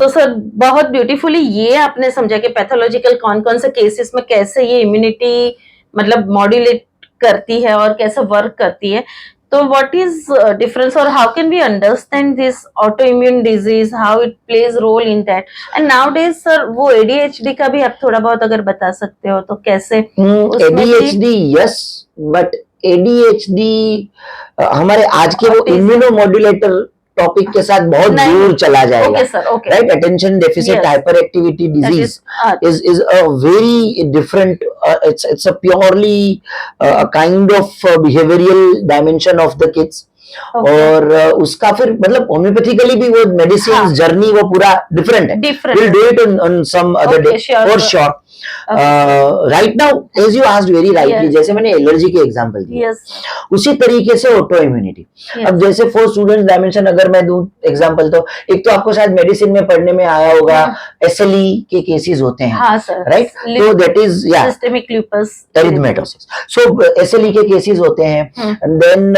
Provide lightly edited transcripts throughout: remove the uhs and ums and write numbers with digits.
तो सर बहुत ब्यूटीफुली ये आपने समझा कि पैथोलॉजिकल कौन कौन से केसेस में कैसे ये इम्यूनिटी मतलब मॉड्यूलेट करती है और कैसे वर्क करती है. तो व्हाट इज डिफरेंस और how can we understand this autoimmune disease, how it plays role in that. And nowadays sir वो एडीएचडी का भी आप थोड़ा बहुत अगर बता सकते हो तो कैसे. एडीएचडी यस, बट एडीएचडी हमारे आज के वो इम्यूनोमॉड्यूलेटर टॉपिक के साथ बहुत दूर चला जाएगा. Right, attention deficit hyper activity disease is a very different it's a purely kind of behavioral dimension of the kids. और उसका फिर मतलब होम्योपैथिकली भी वो मेडिसिन जर्नी वो पूरा डिफरेंट है. we'll do it on some other day for sure. Right now as you asked very rightly, जैसे मैंने एलर्जी के एग्जांपल दिए, उसी तरीके से ऑटो इम्यूनिटी. अब जैसे फॉर स्टूडेंट्स डायमेंशन अगर मैं दूं एग्जांपल, तो एक तो आपको शायद मेडिसिन में पढ़ने में आया होगा एसएलई के केसेस होते हैं, राइट. तो that is systemic lupus erythematosus. So SLE के केसेस होते हैं. And then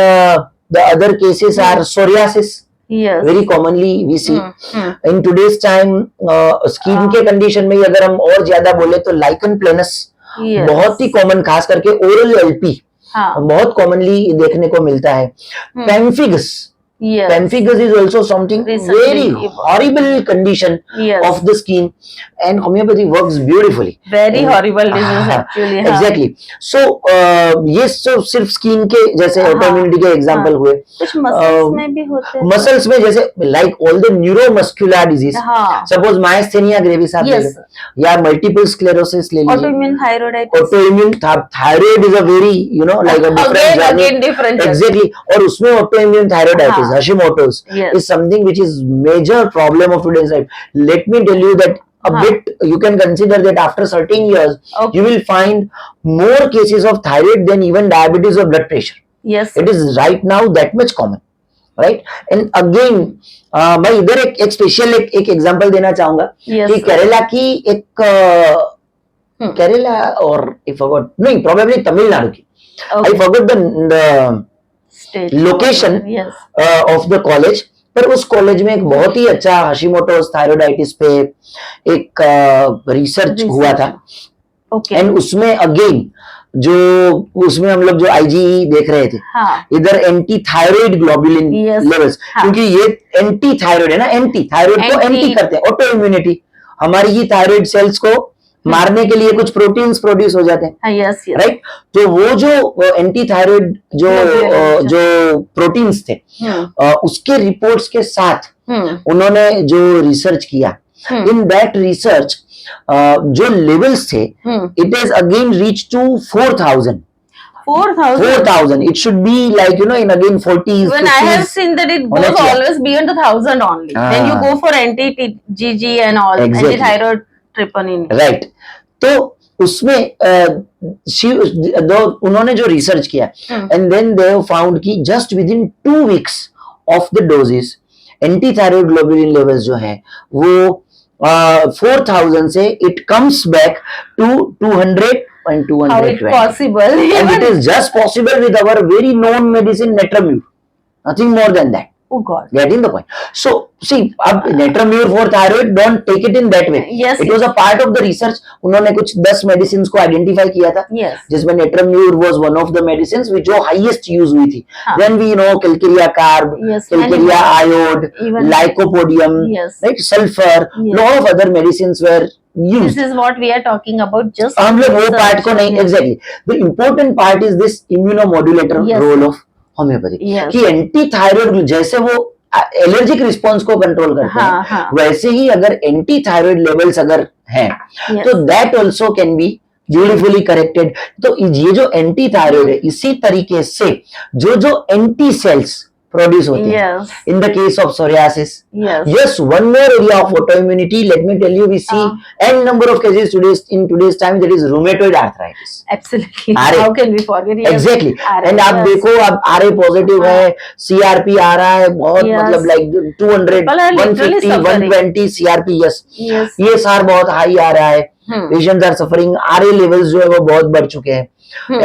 the other cases are psoriasis. Yes. Very commonly we see. In today's time skin के कंडीशन में अगर हम और ज्यादा बोले तो lichen planus बहुत ही कॉमन, खास करके ओरल एलपी बहुत कॉमनली देखने को मिलता है. Pemphigus. Pemphigus is also something very horrible condition of the skin, and homeopathy works beautifully. Very horrible disease actually. Exactly. So ये तो सिर्फ स्किन के जैसे ऑटोइम्यूनिटी के एग्जांपल हुए. कुछ मसल्स में भी होते हैं. मसल्स में जैसे like all the neuromuscular disease, suppose myasthenia gravis आप ले लो, या मल्टीपल स्क्लेरोसिस ले लीजिए. Autoimmune thyroiditis. Autoimmune thyroid is a very like a different journey. Exactly. और उसमें autoimmune thyroiditis Hashimoto's is something which is major problem of today's life. Let me tell you that a bit you can consider that after certain years you will find more cases of thyroid than even diabetes or blood pressure. Yes, it is right now that much common, right? And again मैं इधर एक special एक example देना चाहूंगा कि केरला की एक केरला और I forgot, नहीं probably तमिलनाडु की, I forgot the location of the college, पर उस कॉलेज में एक बहुत ही अच्छा हाशिमोटोस थायराइडाइटिस पे एक रिसर्च हुआ था. एंड उसमें अगेन जो उसमें हम लोग जो आईजीई देख रहे थे, इधर एंटी थायराइड ग्लोबुलिन लेवल्स, क्योंकि ये एंटी थायराइड है ना, एंटी थायराइड को एंटी करते हैं. ऑटो इम्यूनिटी, हमारी ही थायराइड सेल्स को मारने के लिए कुछ प्रोटीन्स प्रोड्यूस हो जाते हैं, राइट. तो वो जो एंटी थायराइड जो प्रोटीन्स थे, उसके रिपोर्ट्स के साथ उन्होंने जो रिसर्च किया, इन दैट रिसर्च जो लेवल्स थे, it is again reach to 4000. 4,000. It should be like, you know, in again 40s. When 50s, I have seen that it goes always beyond 1,000 only. Then you go for anti-GG and all, anti-thyroid troponin. Right. तो उसमें उन्होंने जो research किया, and then they found कि just within 2 weeks of the doses, anti-thyroid globulin levels जो है वो 4,000 से it comes back to 200 and 220. How it possible? And it is just possible with our very known medicine Netramur. Nothing more than that. Oh God. Getting the point. So see, अब Netramur for thyroid, don't take it in that way. Yes. It was a part of the research. उन्होंने कुछ 10 medicines को identify किया था. Yes. जिसमें Netramur was one of the medicines which जो highest use हुई थी. Then we know Calcarea carb, Calcarea iode, Lycopodium, right, sulfur, lot of other medicines were used. This is what we are talking about. Just हम लोग वो part को नहीं, exactly. The important part is this immunomodulator role of homeopathy, कि anti thyroid जैसे वो allergic response को control करते हैं, वैसे ही अगर एंटी थायराइड लेवल्स अगर हैं, तो that also can be beautifully corrected. तो ये जो एंटी थायराइड है, इसी तरीके से जो एंटी सेल्स produce होते हैं. In the case of psoriasis, yes, one more area of autoimmunity. Let me tell you, we see n number of cases in today's time, that is rheumatoid arthritis. Absolutely. How can we forget? Exactly. And आप देखो, अब RA positive है, CRP आ रहा है बहुत, मतलब like 200, 150, 120 CRP. Yes. ये सार बहुत हाई आ रहा है. Patients are suffering. RA levels जो है वो बहुत बढ़ चुके हैं.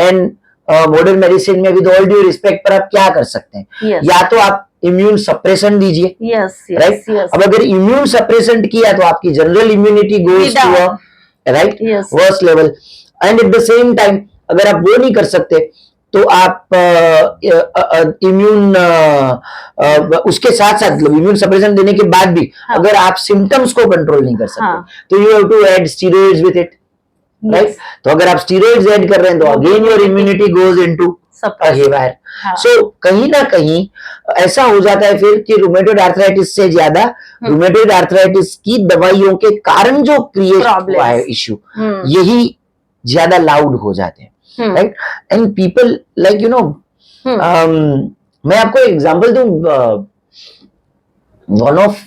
And मॉडर्न मेडिसिन में विद ऑल ड्यू रिस्पेक्ट पर आप क्या कर सकते हैं, या तो आप इम्यून सप्रेसेंट दीजिए, यस राइट। यस अब अगर इम्यून सप्रेसेंट किया तो आपकी general immunity goes to a right worst level. And at the same time अगर आप वो नहीं कर सकते तो आप इम्यून उसके साथ साथ इम्यून सप्रेशन देने के बाद भी अगर आप सिम्टम्स को कंट्रोल नहीं कर सकते तो you have to add steroids with it, right. तो अगर आप स्टीरॉइड्स ऐड कर रहे हैं तो again your immunity goes into haywire। So कहीं ना कहीं ऐसा हो जाता है फिर कि रूमेटॉइड आर्थराइटिस से ज्यादा रूमेटॉइड आर्थराइटिस की दवाइयों के कारण जो क्रिएट हुआ है इश्यू यही ज्यादा लाउड हो जाते हैं, right. And people like you know मैं आपको एग्जांपल दूं, one of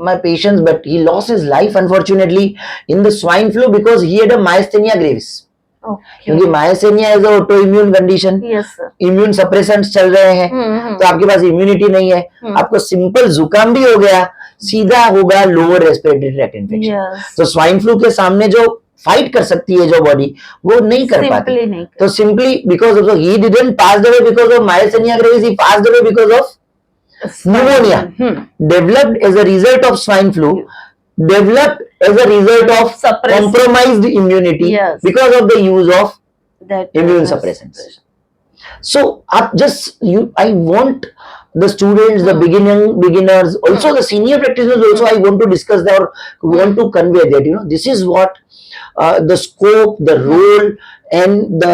my patients, but he lost his life unfortunately in the swine flu because he had a myasthenia gravis। क्योंकि myasthenia is auto immune condition, immune suppressants चल रहे हैं तो आपके पास immunity नहीं है, आपको सिंपल जुकाम भी हो गया सीधा होगा लोअर रेस्पिरेटरी ट्रैक्ट इन्फेक्शन। तो स्वाइन फ्लू के सामने जो फाइट कर सकती है जो बॉडी वो नहीं कर पाती। तो simply because of he didn't pass away because of myasthenia gravis, he passed away because of pneumonia developed as a result of swine flu, developed as a result of compromised immunity because of the use of immune suppressants। So I want the students, the beginners, also the senior practitioners also, I want to discuss that or want to convey that this is what the scope, the role and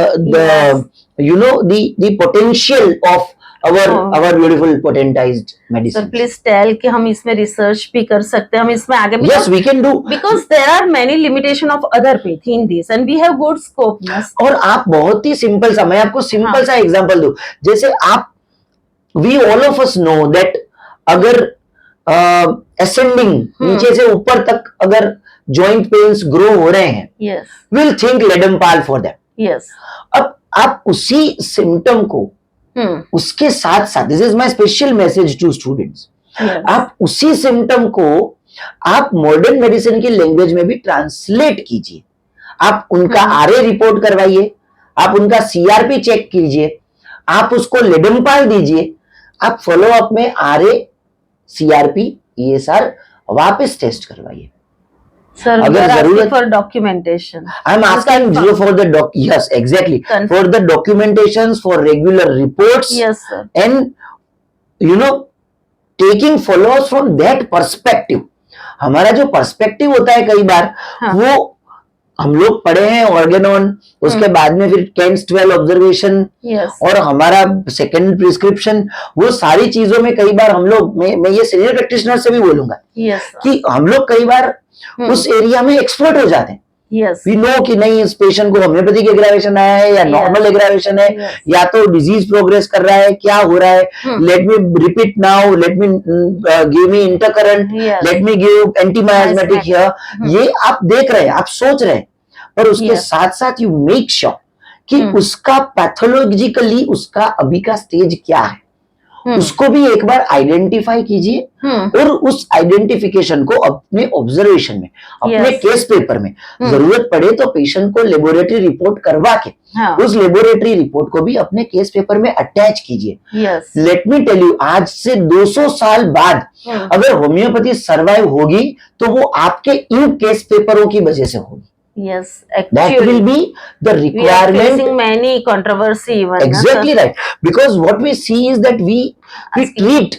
the potential of our beautiful potentized medicine। So please tell कि हम इसमें research भी कर सकते हैं, हम इसमें आगे भी yes we can do because there are many limitation of other pathy in this and we have good scope। और आप बहुत ही सिंपल सा, मैं आपको सिंपल सा एग्जांपल दूं, जैसे आप we all of us know that अगर ascending नीचे से ऊपर तक अगर joint pains grow हो रहे हैं we'll think Leadenpal for them। अब आप उसी सिम्टम को उसके साथ साथ, this is my special message to students, आप उसी सिम्टम को आप मॉडर्न मेडिसिन की लैंग्वेज में भी ट्रांसलेट कीजिए। आप उनका आरए रिपोर्ट करवाइए, आप उनका सीआरपी चेक कीजिए, आप उसको लेडम्पाल दीजिए, आप फॉलो अप में आरए सीआरपी ईएसआर वापस टेस्ट करवाइए। Sir, अगर जरूरत for documentation, I am asking you for the yes exactly for the documentations, for regular reports, yes sir, and taking follow-ups from that perspective। हमारा जो perspective होता है कई बार वो हम लोग पढ़े हैं ऑर्गेनॉन, उसके बाद में फिर केन्स 12 ऑब्जर्वेशन और हमारा सेकंड प्रिस्क्रिप्शन, वो सारी चीजों में कई बार हम लोग, मैं ये सीनियर प्रैक्टिशनर से भी बोलूंगा कि हम लोग कई बार उस एरिया में एक्सपर्ट हो जाते हैं। वी नो कि नहीं इस पेशेंट को होम्योपैथिक एग्रावेशन आया है या नॉर्मल एग्रावेशन है या तो डिजीज प्रोग्रेस कर रहा है, क्या हो रहा है, let me repeat now, let me give me intercurrent, let me give antimiasmatic here. ये आप देख रहे हैं, आप सोच रहे हैं, पर उसके साथ साथ यू मेक श्योर कि उसका पैथोलॉजिकली उसका अभी का स्टेज क्या है, उसको भी एक बार आइडेंटिफाई कीजिए और उस आइडेंटिफिकेशन को अपने ऑब्जर्वेशन में, अपने केस पेपर में जरूरत पड़े तो पेशेंट को लेबोरेटरी रिपोर्ट करवा के उस लेबोरेटरी रिपोर्ट को भी अपने केस पेपर में अटैच कीजिए। लेट मी टेल यू, आज से 200 साल बाद अगर होम्योपैथी सर्वाइव होगी तो वो आपके इन केस पेपरों की वजह से होगी। Yes, actually, that will be the requirement. We are facing many controversy even. Exactly right. Because what we see is that we treat,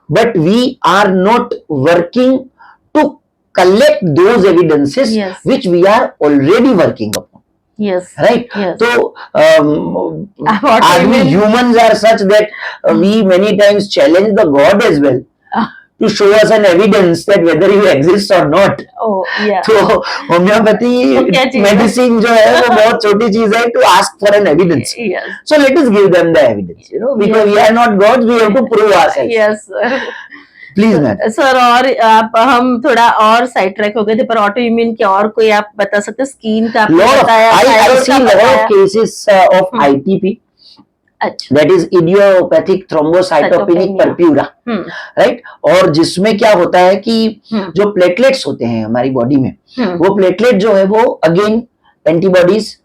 but we are not working to collect those evidences which we are already working upon. Yes. Right. Yes. So, humans are such that we many times challenge the God as well to show us an evidence that whether you exist or not। तो homeopathy medicine जो है वो बहुत छोटी चीज है to ask for an evidence। So let us give them the evidence, because we are not gods, we have to prove ourselves। Yes sir, please ma'am. Sir और आप, हम थोड़ा और साइड ट्रैक हो गए थे, पर ऑटो इम्यून के और कोई आप बता सकते हैं? स्किन का आपने बताया, I see lot of cases of ITP, that is idiopathic thrombocytopenic purpura, right? और जिसमें क्या होता है कि जो प्लेटलेट्स होते हैं हमारी बॉडी में, वो प्लेटलेट जो है वो अगेन एंटीबॉडीज,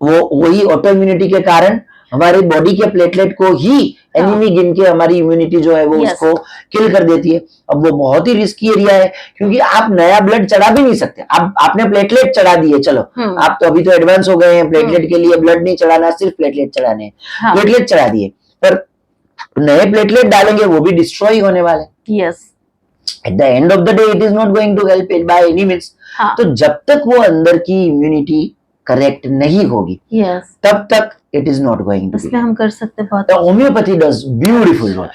वो वही ऑटो इम्यूनिटी के कारण हमारे बॉडी के प्लेटलेट को ही एनिमी गिन के हमारी इम्यूनिटी जो है वो उसको किल कर देती है। अब वो बहुत ही रिस्की एरिया है, क्योंकि आप नया ब्लड चढ़ा भी नहीं सकते। अब आपने प्लेटलेट चढ़ा दिए, चलो आप तो अभी तो एडवांस हो गए हैं, प्लेटलेट के लिए ब्लड नहीं चढ़ाना, सिर्फ प्लेटलेट चढ़ाने हैं। प्लेटलेट चढ़ा दिए, पर नए प्लेटलेट डालेंगे वो भी डिस्ट्रॉय होने वाले। Yes, at the end of the day it is not going to help it by any means. तो जब तक वो अंदर की इम्यूनिटी करेक्ट नहीं होगी, तब तक it is not going to. इसमें हम कर सकते बहुत। The homeopathy does beautiful role,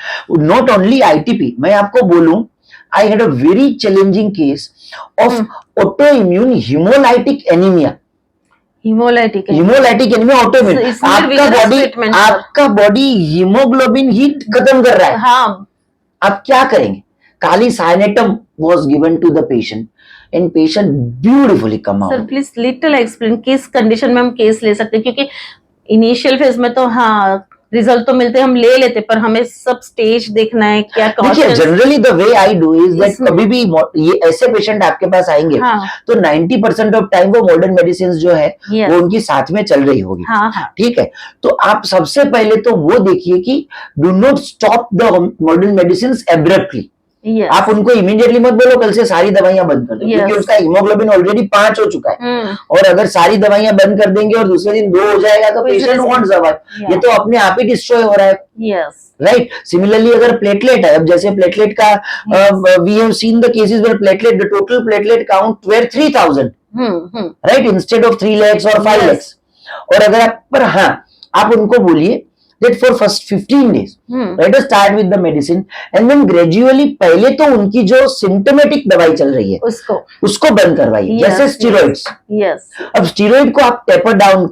not only ITP. मैं आपको बोलूं, I had a very challenging case of auto immune haemolytic anaemia. Haemolytic anaemia, autoimmune. आपका बॉडी हीमोग्लोबिन ही खत्म कर रहा है। हाँ, आप क्या करेंगे? Kali cyanatum was given to the patient and patient beautifully come out. Sir please little explain किस कंडीशन में हम केस ले सकते हैं, क्योंकि इनिशियल फेज में तो हाँ रिजल्ट तो मिलते हैं, हम ले लेते, पर हमें सब स्टेज देखना है क्या। देखिए, generally the way I do is that कभी भी ये ऐसे पेशेंट आपके पास आएंगे तो 90% ऑफ टाइम वो मॉडर्न मेडिसिन जो है वो उनकी साथ में चल रही होगी। ठीक है, तो आप सबसे पहले तो वो देखिए कि do not stop the modern medicine abruptly. आप उनको इमीडिएटली मत बोलो कल से सारी दवाइयां बंद कर दो, क्योंकि उसका हीमोग्लोबिन ऑलरेडी 5 हो चुका है। और अगर सारी दवाइयां बंद कर देंगे और दूसरे दिन 2 हो जाएगा तो पेशेंट वॉन्ट सर्वाइव। ये तो अपने आप ही डिस्ट्रॉय हो रहा है। राइट। सिमिलरली अगर प्लेटलेट है, अब जैसे प्लेटलेट का we have seen the cases where platelet, the total platelet count where 3000, right, instead of 3 lakhs और 5 lakhs। और अगर आप पर हाँ आप उनको बोलिए that for first 15 days let us start with the medicine and then gradually पहले तो उनकी जो सिम्टोमेटिक दवाई चल रही है उसको बंद करवाइए, जैसे स्टीरॉइड्स। अब स्टीरॉइड को आप टेपर डाउन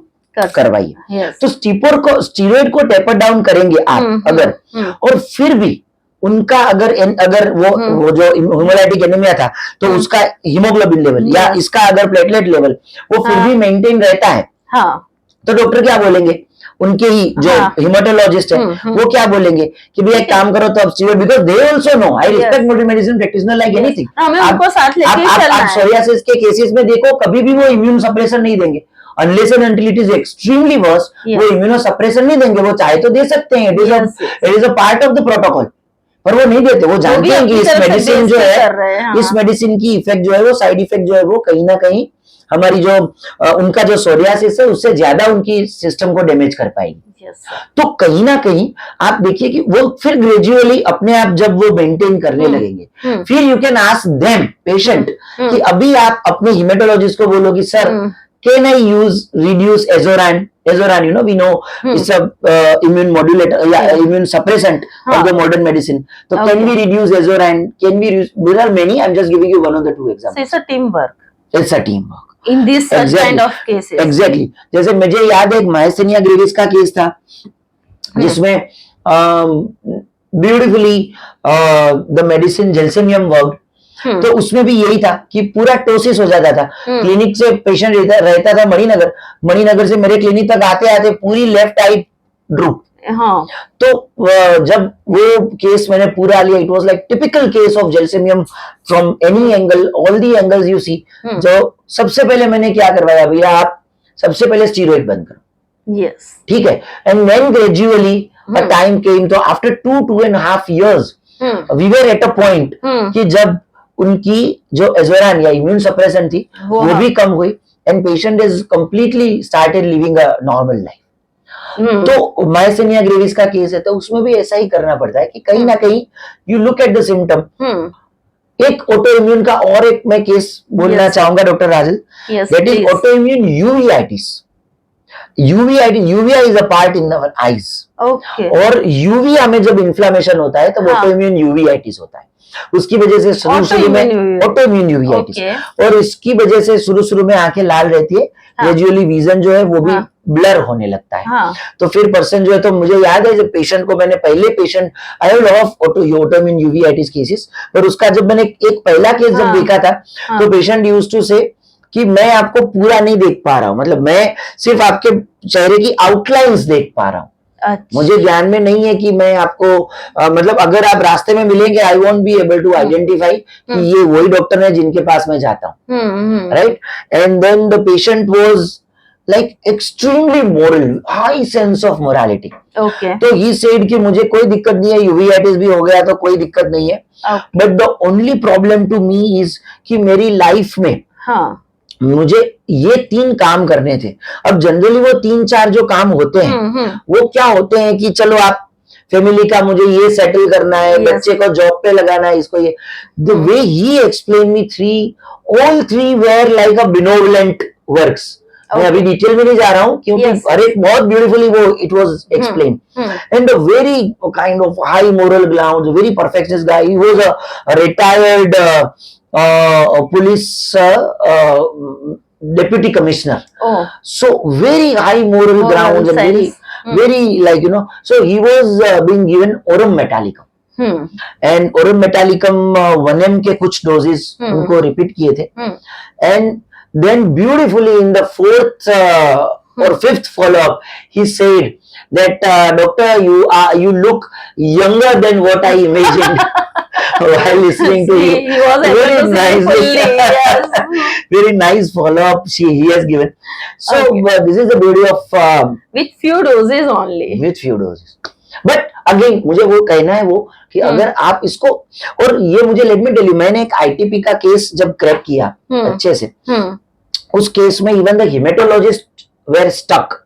करवाइए। तो स्टीरॉइड को टेपर डाउन करेंगे आप अगर, और फिर भी उनका अगर वो जो हीमोलाइटिक एनीमिया था तो उसका हीमोग्लोबिन लेवल या इसका अगर प्लेटलेट लेवल वो फिर भी मेंटेन रहता है, तो डॉक्टर क्या बोलेंगे? उनके ही जो हेमाटोलॉजिस्ट है वो क्या बोलेंगे कि भैया एक काम करो तो अब steroid, because they also know, I respect modern medicine practitioner like anything. आप सोरियासिस के केसेस में देखो, कभी भी वो इम्यून सप्रेशन नहीं देंगे unless and until it is extremely worse. वो इम्यूनो सप्रेशन नहीं देंगे, वो चाहे तो दे सकते हैं, it is a part of the protocol, पर वो नहीं देते। वो जानते हैं कि इस मेडिसिन जो है, इस मेडिसिन की इफेक्ट जो है वो साइड इफेक्ट जो है वो कहीं ना कहीं हमारी जो उनका जो सोरियासिस है उससे ज्यादा उनकी सिस्टम को डैमेज कर पाएगी। तो कहीं ना कहीं आप देखिए कि वो फिर ग्रेजुअली अपने आप जब वो मेंटेन करने लगेंगे, फिर you can ask them patient कि अभी आप अपने हेमेटोलॉजिस्ट को बोलो कि sir can I use reduce Azoran, you know, we know it's a immune modulator, immune suppressant of the modern medicine. So can we reduce azoran? Can we use, there are many, I'm just giving you one of the 2 examples. So it's a teamwork. It's a teamwork. In this such kind of cases. Exactly. जैसे मुझे याद है एक myasthenia gravis का case था जिसमें beautifully the medicine जेल्सेमियम worked. तो उसमें भी यही था कि पूरा टोसिस हो जाता था। क्लिनिक से पेशेंट रहता था मणिनगर से मेरे क्लिनिक तक आते आते पूरी लेफ्ट आई ड्रूप। तो जब वो केस मैंने पूरा लिया, it was like typical case of gelsemium from any angle, all the angles you see. जो सबसे पहले मैंने क्या करवाया, भैया आप सबसे पहले स्टीरॉइड बंद करो, ठीक है, and then gradually a time came, तो after 2.5 years we were at a point कि जब उनकी जो एजोरान या इम्यून सप्रेशन थी वो भी कम हुई and patient is completely started living a normal life. तो मायस्थेनिया ग्रेविस का केस है तो उसमें भी ऐसा ही करना पड़ता है कि कहीं ना कहीं you look at the symptom. एक ऑटो इम्यून का और एक मैं केस बोलना चाहूंगा doctor Rajal, that is auto immune uveitis. Uvea is a part in our eyes, और यूविया में जब इन्फ्लामेशन होता है तो ऑटो इम्यून यूवीआइटिस होता है। उसकी वजह से शुरू में ऑटो इम्यून यूवीआइटिस, और इसकी वजह से शुरू में आंखें लाल रहती है, ग्रेजुअली विजन जो है वो भी ब्लर होने लगता है। तो फिर पर्सन जो है, तो मुझे याद है जब पेशेंट को मैंने पहले patient I have lot of auto immune uveitis cases, पर उसका जब मैंने एक पहला केस जब देखा था तो पेशेंट यूज्ड टू से कि मैं आपको पूरा नहीं देख पा रहा हूं, मतलब मैं सिर्फ आपके चेहरे की आउटलाइंस देख पा रहा हूं। मुझे ध्यान में नहीं है कि मैं आपको मतलब अगर आप रास्ते में मिलेंगे I won't be able to identify कि ये वही डॉक्टर है जिनके पास मैं जाता हूँ, right. And then the patient was like extremely moral, high sense of morality. Okay. तो he said कि मुझे कोई दिक्कत नहीं है, uveitis भी हो गया तो कोई दिक्कत नहीं है, Okay. but the only problem to me is कि मेरी लाइफ में हाँ. मुझे ये 3 काम करने थे. अब जनरली वो 3-4 जो काम होते हैं वो क्या होते हैं कि चलो आप फैमिली का मुझे ये सेटल करना है, Yes. बच्चे को जॉब पे लगाना है, इसको ये. The way he explain me 3, all 3 were like a benevolent works. मैं अभी डिटेल में नहीं जा रहा हूँ क्योंकि Yes. हर एक बहुत ब्यूटीफुली वो it was explain, and a very kind of high moral ground, very perfectionist guy. He was a retired police deputy commissioner. Oh. So very high moral Moral grounds and very sense. very like so he was being given aurum metallicum. And aurum metallicum 1m के कुछ doses उनको repeat किए थे. And then beautifully in the 4th or 5th follow-up he said that doctor, you look younger than what I imagined while listening to you. He was able Very to say nice. fully, yes. Very nice follow-up he has given. So Okay. This is the beauty of With few doses only. with few doses. But again मुझे वो कहना है वो कि अगर आप इसको, और ये मुझे लेट मी टेल यू, मैंने एक आईटीपी का केस जब क्रैक किया अच्छे से, उस केस में even the hematologist were stuck.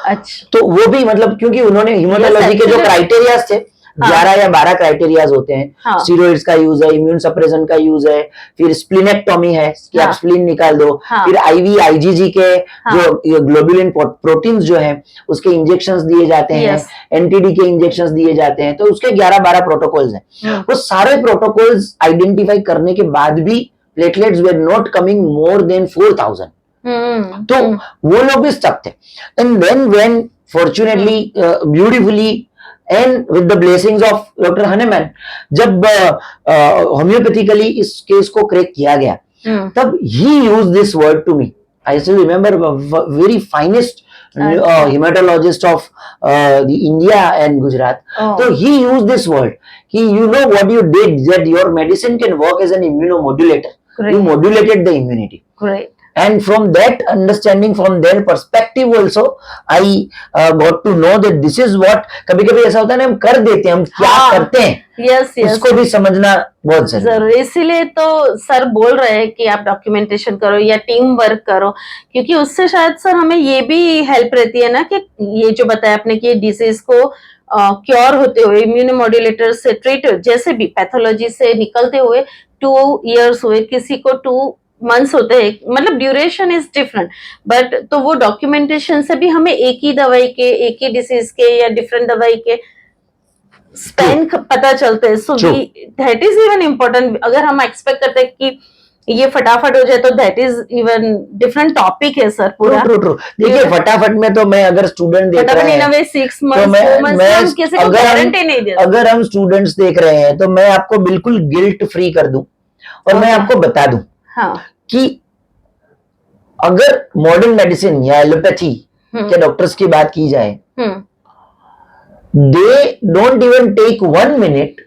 अच्छा. तो वो भी मतलब क्योंकि उन्होंने हिमेटोलॉजी के जो actually. क्राइटेरियाज थे, 11 या 12 क्राइटेरियाज होते हैं. हाँ. स्टीरॉइड्स का यूज है, इम्यून सप्रेशन का यूज है, फिर स्प्लिनेक्टोमी है कि आप स्प्लिन निकाल दो, फिर आईवी आईजीजी के जो ग्लोबुलिन प्रोटीन्स जो है उसके इंजेक्शंस दिए जाते हैं, एनटीडी के इंजेक्शंस दिए जाते हैं. तो उसके 11-12 प्रोटोकॉल्स हैं. वो सारे प्रोटोकॉल्स आइडेंटिफाई करने के बाद भी platelets were not coming more than 4000. तो वो लोग भी स्टक थे. And then when fortunately beautifully and with the blessings of doctor Hahnemann, जब होम्योपैथिकली इस केस को क्रैक किया गया, तब he use this word to me. I still remember very finest hematologist of the India and Gujarat. So he used this word. You know what you did, that your medicine can work as an immunomodulator. Great. You modulated the immunity. Great. And from that understanding, from their perspective also, I got to know that this is what, कभी-कभी ऐसा होता है ना, हम कर देते हैं, हम क्या करते हैं, Yes, yes. उसको भी समझना बहुत जरूरी है. इसीलिए तो सर बोल रहे हैं कि आप डॉक्यूमेंटेशन करो या टीम वर्क करो, क्योंकि उससे शायद सर हमें ये भी हेल्प रहती है ना कि ये जो बताया आपने कि डिजीज को क्योर होते हुए इम्यूनोमोड्यूलेटर से ट्रीट, जैसे भी पैथोलॉजी से निकलते हुए 2 years हुए, किसी को 2 months होते हैं, मतलब ड्यूरेशन इज डिफरेंट, बट तो वो डॉक्यूमेंटेशन से भी हमें एक ही दवाई के, एक ही डिसीज के या डिफरेंट दवाई के स्पैन पता चलते हैं. So that is even important. अगर हम एक्सपेक्ट करते हैं कि ये फटाफट हो जाए तो that is even different topic है सर पूरा. ट्रू. देखिए फटाफट में तो मैं अगर स्टूडेंट देख रहे हैं 6 months 4 months हम किसी को गारंटी नहीं दे. अगर हम स्टूडेंट्स देख रहे हैं तो मैं आपको बिल्कुल गिल्ट फ्री कर दूं और मैं आपको बता दूं कि अगर मॉडर्न मेडिसिन या एलोपैथी के डॉक्टर्स की बात की जाए, they don't even take 1 minute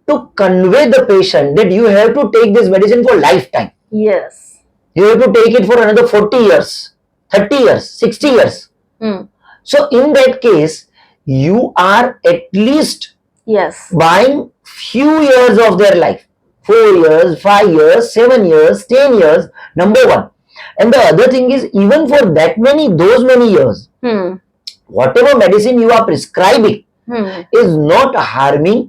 to convey the patient that you have to take this medicine for lifetime. Yes. You have to take it for another 40 years, 30 years, 60 years. So in that case, you are at least buying few years of their life. 4 years, 5 years, 7 years, 10 years, number one. And the other thing is, even for those many years, whatever medicine you are prescribing is not harming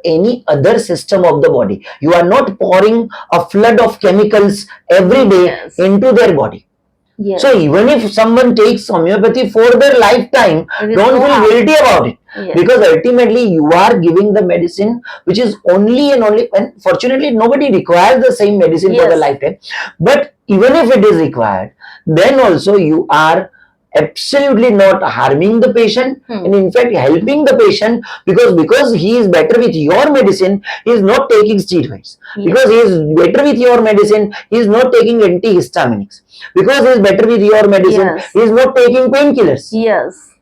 any other system of the body. You are not pouring a flood of chemicals every day into their body. Yes. So even if someone takes homeopathy for their lifetime, don't feel guilty about it. Yes. Because ultimately you are giving the medicine which is only and only, and fortunately nobody requires the same medicine for the lifetime. But even if it is required, then also you are absolutely not harming the patient and in fact helping the patient, because he is better with your medicine, he is not taking steroids. Because he is better with your medicine, he is not taking antihistaminics. Because he is better with your medicine, he is not taking painkillers. He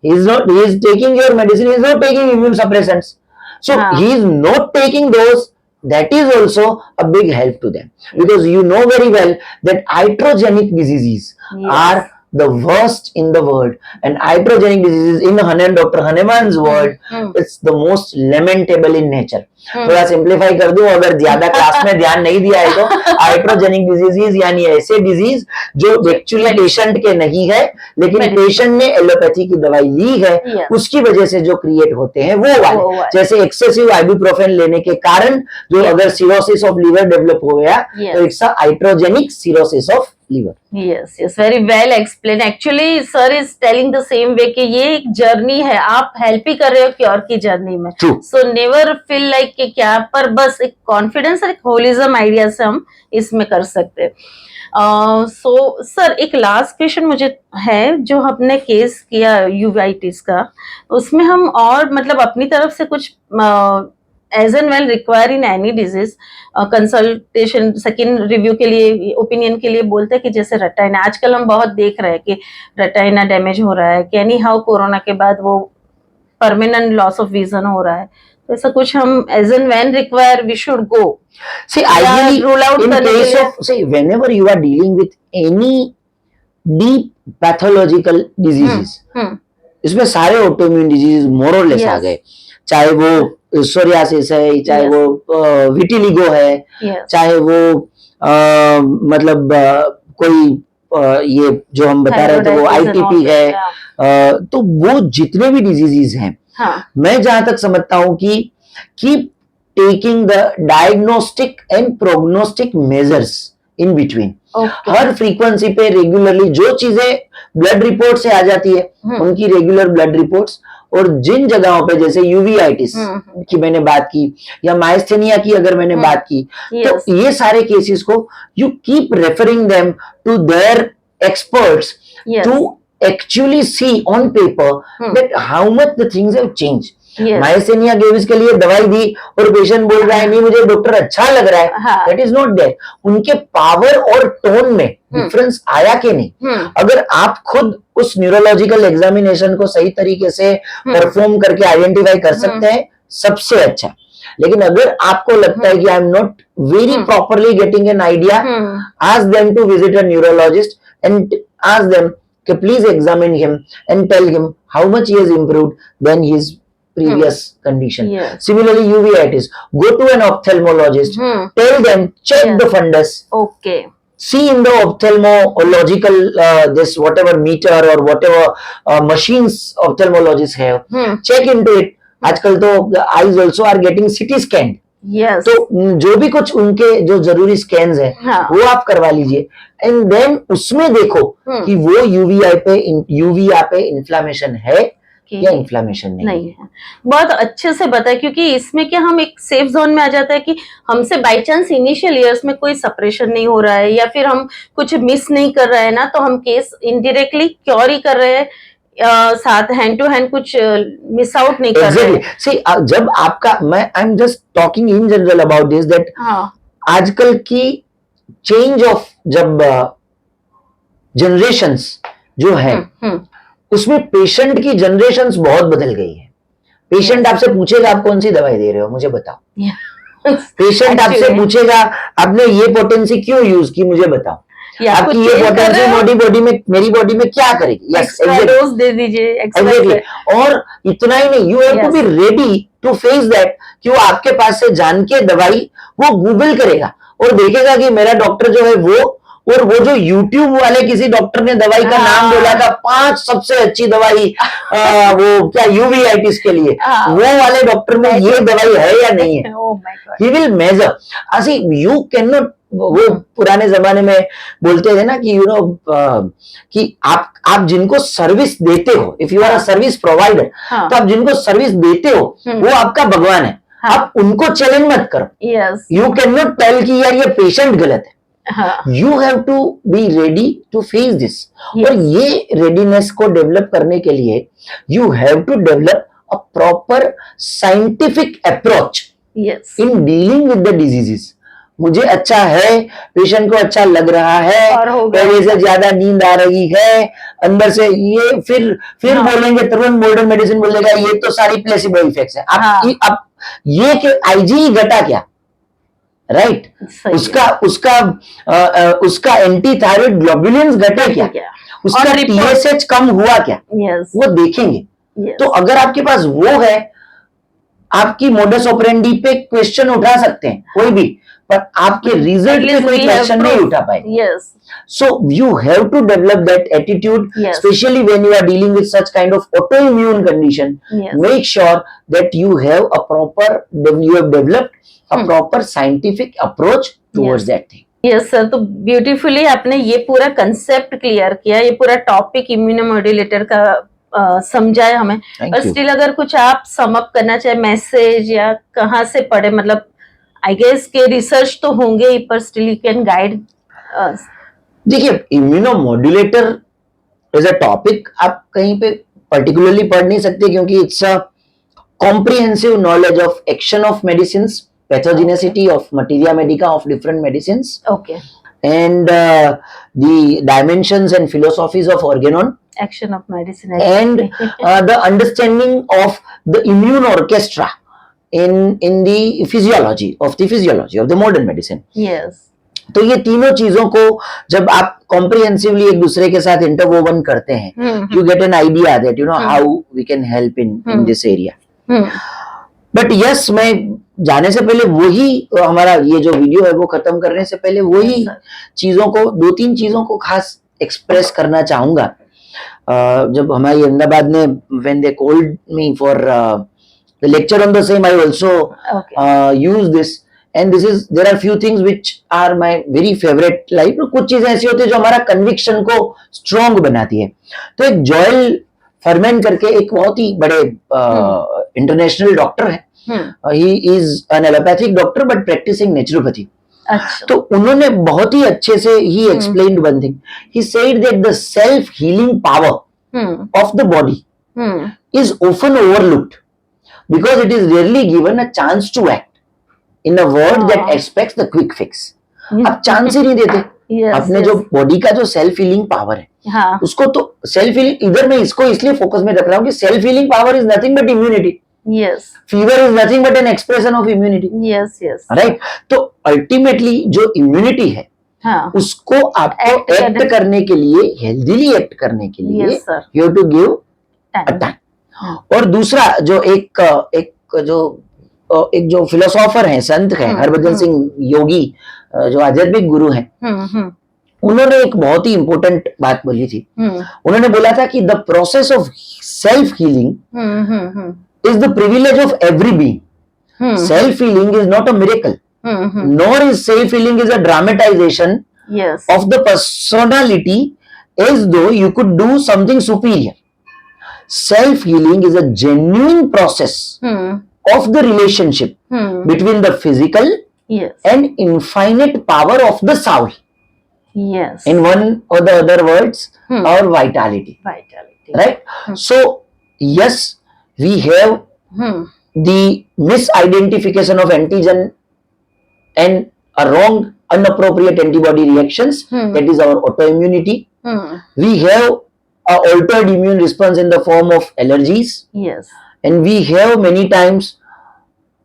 is taking your medicine, he is not taking immune suppressants. So he is not taking those. That is also a big help to them, because you know very well that iatrogenic diseases are the worst in the world, and iatrogenic diseases in Dr. Hahnemann's word, it's the most lamentable in nature. थोड़ा simplify कर दूं, अगर ज्यादा class में ध्यान नहीं दिया है तो आइट्रोजेनिक डिजीज यानी ऐसे डिजीज जो एक्चुअली पेशेंट के नहीं है, लेकिन पेशेंट ने एलोपैथी की दवाई ली है, उसकी वजह से जो क्रिएट होते हैं वो वाले, जैसे एक्सेसिव आइबुप्रोफेन लेने के कारण जो अगर सिरोसिस ऑफ लीवर डेवलप हो गया तो it's iatrogenic cirrhosis of liver. Yes, very well explained. Actually, sir is telling the same way कि ये एक जर्नी है, आप हेल्प ही कर रहे हो क्योर की जर्नी में. So never feel like कि क्या, पर बस एक कॉन्फिडेंस और एक होलिज्म आइडिया से हम इसमें कर सकते हैं. So सर एक लास्ट क्वेश्चन मुझे है, जो हमने केस किया यूवाइटिस का, उसमें हम और मतलब अपनी तरफ से कुछ as and well require in any disease consultation second review के लिए, ओपिनियन के लिए बोलते हैं कि जैसे रेटाइना, आजकल हम बहुत देख रहे हैं कि रेटाइना डैमेज हो रहा है, कि एनी हाउ कोरोना के बाद वो परमानेंट लॉस ऑफ विजन हो रहा है, तो ऐसा कुछ हम as and when require we should go. See, ideally, rule out in case of, say, whenever you are dealing with any deep pathological diseases, इसमें सारे autoimmune diseases more or less आ गए, चाहे वो सोरियासिस है, चाहे वो विटिलिगो है, चाहे वो मतलब कोई ये जो हम बता रहे थे वो आईटीपी है, तो वो जितने भी डिजीजेस हैं, मैं जहां तक समझता हूं कि keep taking the diagnostic and prognostic measures in between. Her frequency पे रेगुलरली जो चीजें ब्लड रिपोर्ट से आ जाती है उनकी रेगुलर ब्लड रिपोर्ट्स, और जिन जगहों पे जैसे यूवीआइटिस की मैंने बात की या माइस्थेनिया की अगर मैंने बात की, तो ये सारे केसेस को you keep referring them to their experts to actually see on paper that how much the things have changed. Myasthenia gravis के लिए दवाई दी और पेशेंट बोल रहा है नहीं मुझे डॉक्टर अच्छा लग रहा है, दैट इज नॉट देयर. उनके पावर और टोन में डिफरेंस आया कि नहीं, अगर आप खुद उस न्यूरोलॉजिकल एग्जामिनेशन को सही तरीके से परफॉर्म करके आइडेंटिफाई कर सकते हैं, सबसे अच्छा. लेकिन अगर आपको लगता है कि I am not very properly getting an idea, ask them to visit a neurologist and ask them कि please examine him and tell him how much he has improved then his previous condition. Similarly, uveitis, go to an ophthalmologist, tell them, check the fundus, see in the ophthalmological this whatever meter or whatever machines ophthalmologists have, check into it. आजकल तो eyes also are getting CT scanned. तो जो भी कुछ उनके जो जरूरी scans हैं वो आप करवा लीजिए, एंड देन उसमें देखो कि वो यूविया पे इन्फ्लामेशन है या इन्फ्लामेशन नहीं है. बहुत अच्छे से बताया, क्योंकि इसमें क्या हम एक सेफ जोन में आ जाता है कि हमसे बाय चांस इनिशियल ईयर्स में कोई सप्रेशन नहीं हो रहा है या फिर हम कुछ मिस नहीं कर रहे हैं ना, तो हम केस इनडायरेक्टली क्योर ही कर रहे हैं, साथ हैंड टू हैंड कुछ मिस आउट नहीं कर रहे हैं. See, जब आपका मैं I am just talking in general about this that आजकल की चेंज ऑफ जब जनरेशंस जो है उसमें पेशेंट की जनरेशंस बहुत बदल गई है. पेशेंट आपसे पूछेगा आप कौन सी दवाई दे रहे हो मुझे बताओ. पेशेंट आपसे पूछेगा आपने ये पोटेंसी क्यों यूज की मुझे बताओ. आपकी ये पोटेंसी बॉडी में मेरी बॉडी में क्या करेगी. यस, डोज दे दीजिए. एग्जैक्टली. और इतना ही नहीं, you have to be ready to face that कि वो आपके पास से जान के दवाई वो गूगल करेगा और देखेगा कि मेरा डॉक्टर जो है वो, और वो जो YouTube वाले किसी डॉक्टर ने दवाई का नाम बोला था 5 सबसे अच्छी दवाई वो क्या यूवीआइटिस के लिए, वो वाले डॉक्टर में ये दवाई है या नहीं है. He will measure. ऐसे you cannot, वो पुराने जमाने में बोलते थे ना कि यू नो कि आप जिनको सर्विस देते हो, if you are a service provider, तो आप जिनको सर्विस देते हो वो आपका भगवान है. आप उनको चैलेंज मत करो. यू कैन नॉट टेल कि यार ये पेशेंट गलत है. You have to be ready to face this. और ये readiness को डेवलप करने के लिए you have to develop a proper scientific approach in dealing with the diseases. मुझे अच्छा है, पेशेंट को अच्छा लग रहा है, पहले से ज्यादा नींद आ रही है, अंदर से ये फिर बोलेंगे तुरंत मॉडर्न मेडिसिन बोलेगा ये तो सारी प्लेसिबो इफेक्ट्स है. आप ये कि आईजी घटा क्या, राइट, सही है। उसका उसका उसका एंटी थायराइड ग्लोबुलिन्स घटे क्या, उसका और report- टीएसएच कम हुआ क्या, यस वो देखेंगे। यस तो अगर आपके पास वो है, आपकी मोडस ऑपरेंडी पे क्वेश्चन उठा सकते हैं कोई भी, पर आपके रिजल्ट पे कोई क्वेश्चन नहीं उठा पाए। Yes So you have to develop that attitude, Yes. especially when you are dealing with such kind of autoimmune condition. Yes. Make sure that you have a proper, you have developed a proper scientific approach towards Yes. that thing. Yes sir, तो beautifully आपने ये पूरा concept clear किया, ये पूरा topic immunomodulator का समझाया हमें। Thank और you. स्टिल अगर कुछ आप सम अप करना चाहे मैसेज या कहाँ से पढ़े, मतलब आई गेस के रिसर्च तो होंगे ही, पर स्टिल यू कैन गाइड। देखिए, इम्यूनोमोड्यूलेटर एज अ टॉपिक आप कहीं पे पर्टिकुलरली पढ़ नहीं सकते, क्योंकि it's a comprehensive knowledge of action of medicines, pathogenicity of materia medica of different medicines, okay, and the dimensions and philosophies of organon, action of medicine and the understanding of the immune orchestra in the physiology of the modern medicine. Yes तो ये तीनों चीजों को जब आप comprehensively एक दूसरे के साथ इंटरवोवन करते हैं, you get an idea that you know how we can help in this area. But yes, मैं जाने से पहले वही हमारा ये जो वीडियो है वो खत्म करने से पहले वही चीजों को, दो तीन चीजों को खास एक्सप्रेस करना चाहूंगा। जब हमारी अहमदाबाद ने when they called me for the lecture on the same, I also use this, and this is, there are few things which are my very favourite life. कुछ चीजें ऐसी होती है जो हमारा कन्विक्शन को स्ट्रॉन्ग बनाती है। तो एक जोएल फरमैन करके एक बहुत ही बड़े इंटरनेशनल डॉक्टर है, he is an allopathic doctor but practising naturopathy. अच्छा, तो उन्होंने बहुत ही अच्छे से ही explained one thing, he said that the self healing power of the body is often overlooked because it is rarely given a chance to act in a world that expects the quick fix. आप chance ही नहीं देते अपने जो body का जो self healing power है, हाँ, उसको। तो सेल्फ हीलिंग, इधर मैं इसको इसलिए फोकस में रख रहा हूँ कि self healing power is nothing but immunity. Yes fever is nothing but an expression of immunity. Yes yes right, तो अल्टीमेटली जो इम्यूनिटी है, हाँ, उसको आपको एक्ट करने के लिए, हेल्दीली एक्ट करने के लिए, Yes, sir. You have to give a time, time. और दूसरा जो एक जो फिलोसोफर है, संत है, हरभजन सिंह योगी, जो आध्यात्मिक गुरु हैं, उन्होंने एक बहुत ही इंपॉर्टेंट बात बोली थी। उन्होंने बोला था कि the process of self healing is the privilege of every being. Self healing is not a miracle, nor is self healing is a dramatization yes, of the personality as though you could do something superior. Self healing is a genuine process of the relationship between the physical yes, and infinite power of the soul. yes, In one or the other words, our vitality. vitality, Right? So yes, we have the misidentification of antigen and a wrong inappropriate antibody reactions, that is our autoimmunity. We have a altered immune response in the form of allergies, yes, and we have many times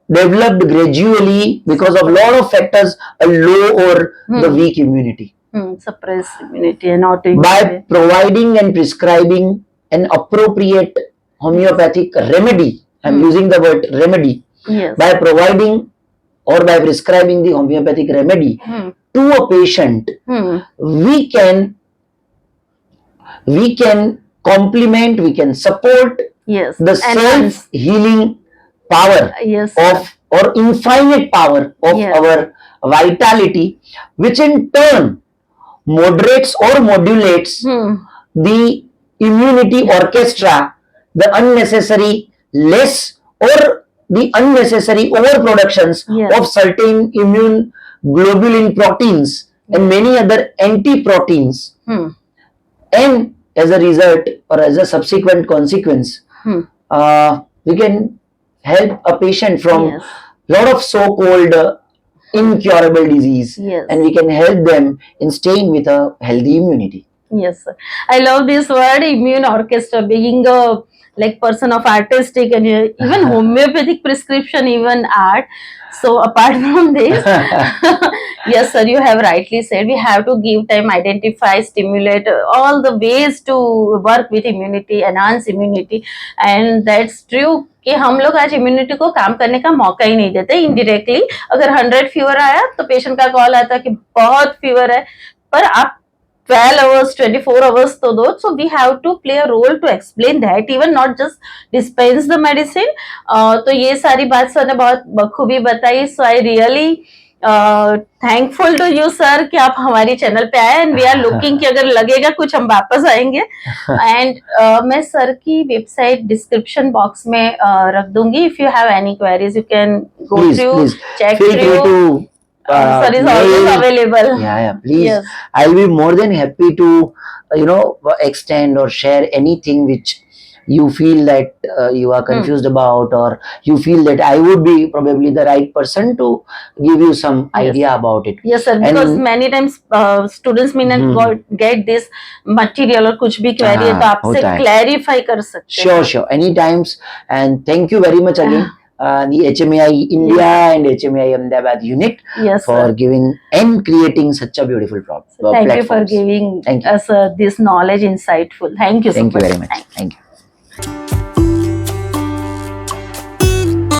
developed gradually because of lot of factors a low or the weak immunity. suppress immunity and By autoimmunity, providing and prescribing an appropriate homeopathic remedy, I'm using the word remedy, yes, by providing or by prescribing the homeopathic remedy to a patient, we can complement, we can support yes, the enhance, self healing power yes, of, or infinite power of Yes. our vitality, which in turn moderates or modulates the immunity orchestra, the unnecessary less or the unnecessary overproductions Yes. of certain immune globulin proteins and many other anti-proteins. And as a result or as a subsequent consequence, we can help a patient from Yes. lot of so-called incurable disease, Yes. and we can help them in staying with a healthy immunity. yes, sir. I love this word immune orchestra, being a like person of artistic and even homeopathic prescription, even art. So apart from this, yes, sir, you have rightly said we have to give time, identify, stimulate all the ways to work with immunity, enhance immunity, and that's true कि हम लोग आज immunity को काम करने का मौका ही नहीं देते इनडायरेक्टली. अगर 100 फीवर आया तो पेशेंट का कॉल आता कि बहुत फीवर है, पर आप 12 hours, 24 hours to do. So we have to play a role to explain that, even not just dispense the medicine. तो ये सारी बात सर ने बहुत बखूबी बताई. So I really thankful to you sir कि आप हमारी चैनल पे आए and we are looking कि अगर लगेगा कुछ हम वापस आएंगे. And मैं सर की वेबसाइट डिस्क्रिप्शन बॉक्स में रख दूंगी. If you have any queries, you can go through, check through. Sir is always available. Yeah, please. Yes. I'll be more than happy to, extend or share anything which you feel that you are confused about, or you feel that I would be probably the right person to give you some idea about it. Yes, sir. Because many times students may not get this material और कुछ भी query है तो आपसे clarify कर सकते हैं. Sure. Any times. And thank you very much again. The HMAI India and HMAI Ahmedabad unit for giving and creating such a beautiful platform. Thank you for giving us this knowledge, insightful. Thank you so much. Thank you very much. Thank you.